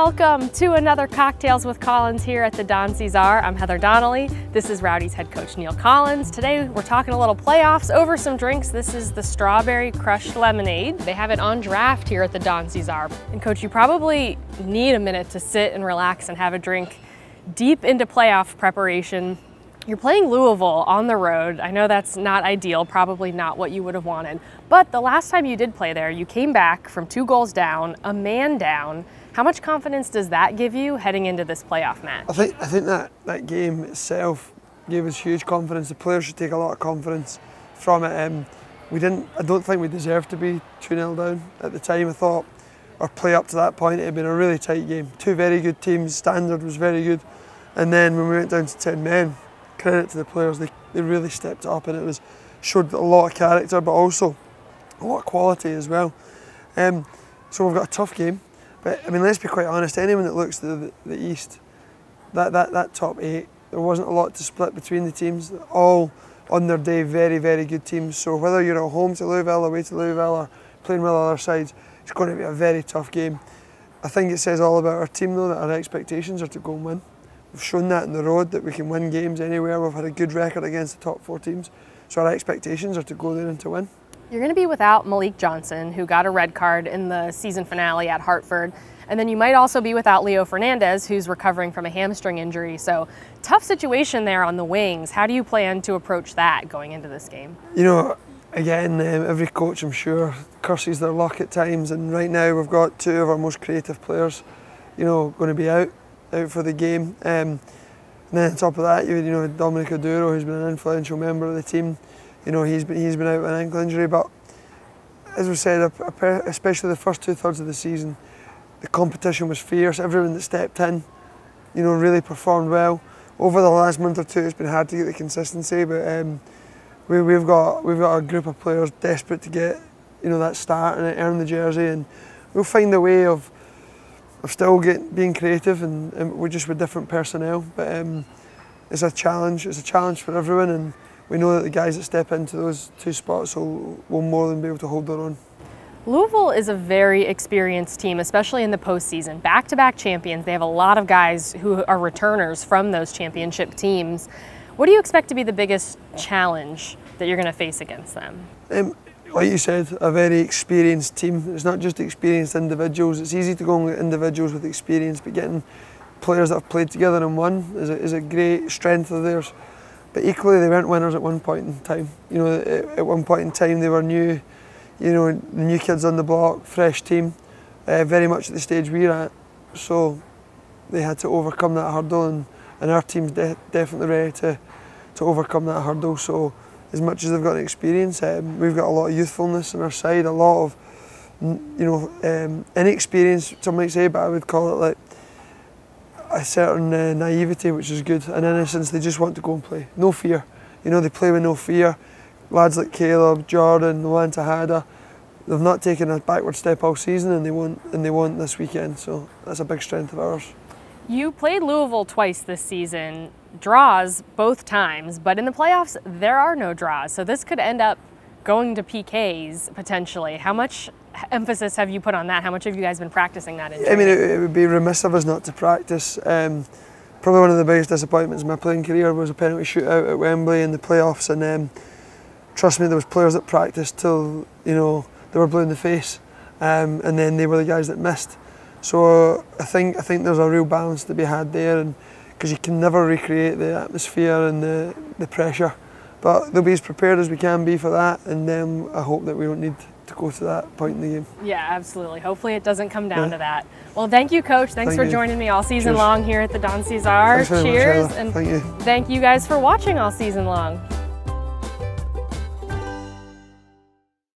Welcome to another Cocktails with Collins here at the Don Cesar. I'm Heather Donnelly. This is Rowdy's head coach Neil Collins. Today we're talking a little playoffs over some drinks. This is the strawberry crushed lemonade. They have it on draft here at the Don Cesar. And coach, you probably need a minute to sit and relax and have a drink deep into playoff preparation. You're playing Louisville on the road. I know that's not ideal, probably not what you would have wanted. But the last time you did play there, you came back from 2 goals down, a man down. How much confidence does that give you heading into this playoff match? I think that game itself gave us huge confidence. The players should take a lot of confidence from it. I don't think we deserved to be 2-0 down at the time. I thought our play up to that point it had been a really tight game. 2 very good teams, standard was very good. And then when we went down to 10 men, credit to the players, they really stepped up, and it showed a lot of character but also a lot of quality as well. So we've got a tough game. But I mean, let's be quite honest, anyone that looks to the East, that top 8, there wasn't a lot to split between the teams. All on their day, very, very good teams. So whether you're at home to Louisville, away to Louisville, or playing with other sides, it's going to be a very tough game. I think it says all about our team though, that our expectations are to go and win. We've shown that in the road, that we can win games anywhere. We've had a good record against the top 4 teams. So our expectations are to go there and to win. You're going to be without Malik Johnson, who got a red card in the season finale at Hartford. And then you might also be without Leo Fernandez, who's recovering from a hamstring injury. So tough situation there on the wings. How do you plan to approach that going into this game? You know, again, every coach, I'm sure, curses their luck at times. And right now we've got 2 of our most creative players, you know, going to be out for the game. And then on top of that, you know, Dominic Oduro, who's been an influential member of the team. You know, he's been out with an ankle injury, but as we said, especially the first 2/3 of the season, the competition was fierce. Everyone that stepped in, you know, really performed well. Over the last month or 2, it's been hard to get the consistency, but we've got a group of players desperate to get, you know, that start and earn the jersey, and we'll find a way of still being creative, and we're just with different personnel. But it's a challenge. It's a challenge for everyone, and we know that the guys that step into those 2 spots will more than be able to hold their own. Louisville is a very experienced team, especially in the postseason. Back-to-back champions. They have a lot of guys who are returners from those championship teams. What do you expect to be the biggest challenge that you're going to face against them? Like you said, a very experienced team. It's not just experienced individuals. It's easy to go and get individuals with experience, but getting players that have played together and won is a great strength of theirs. But equally, they weren't winners at one point in time. You know, at one point in time, they were new. You know, the new kids on the block, fresh team, very much at the stage we're at. So they had to overcome that hurdle, and our team's definitely ready to overcome that hurdle. So as much as they've got experience, we've got a lot of youthfulness on our side, a lot of, you know, inexperience, some might say, but I would call it like a certain naivety, which is good, and innocence. They just want to go and play, no fear. You know, they play with no fear. Lads like Caleb, Jordan, Luan Tejada, they've not taken a backward step all season, and they won't this weekend. So that's a big strength of ours. You played Louisville twice this season, draws both times, but in the playoffs there are no draws. So this could end up going to PKs potentially. How much emphasis have you put on that? How much have you guys been practicing that in? I mean, it would be remiss of us not to practice. Probably one of the biggest disappointments in my playing career was a penalty shootout at Wembley in the playoffs, and trust me, there was players that practiced till, you know, they were blue in the face, and then they were the guys that missed. So I think there's a real balance to be had there, and because you can never recreate the atmosphere and the pressure, but they'll be as prepared as we can be for that, and then I hope that we don't need to go to that point in the game. Yeah, absolutely. Hopefully it doesn't come down to that. Well, thank you, Coach. Thanks for joining me all season long here at the Don Cesar. Cheers, and thank you guys for watching all season long.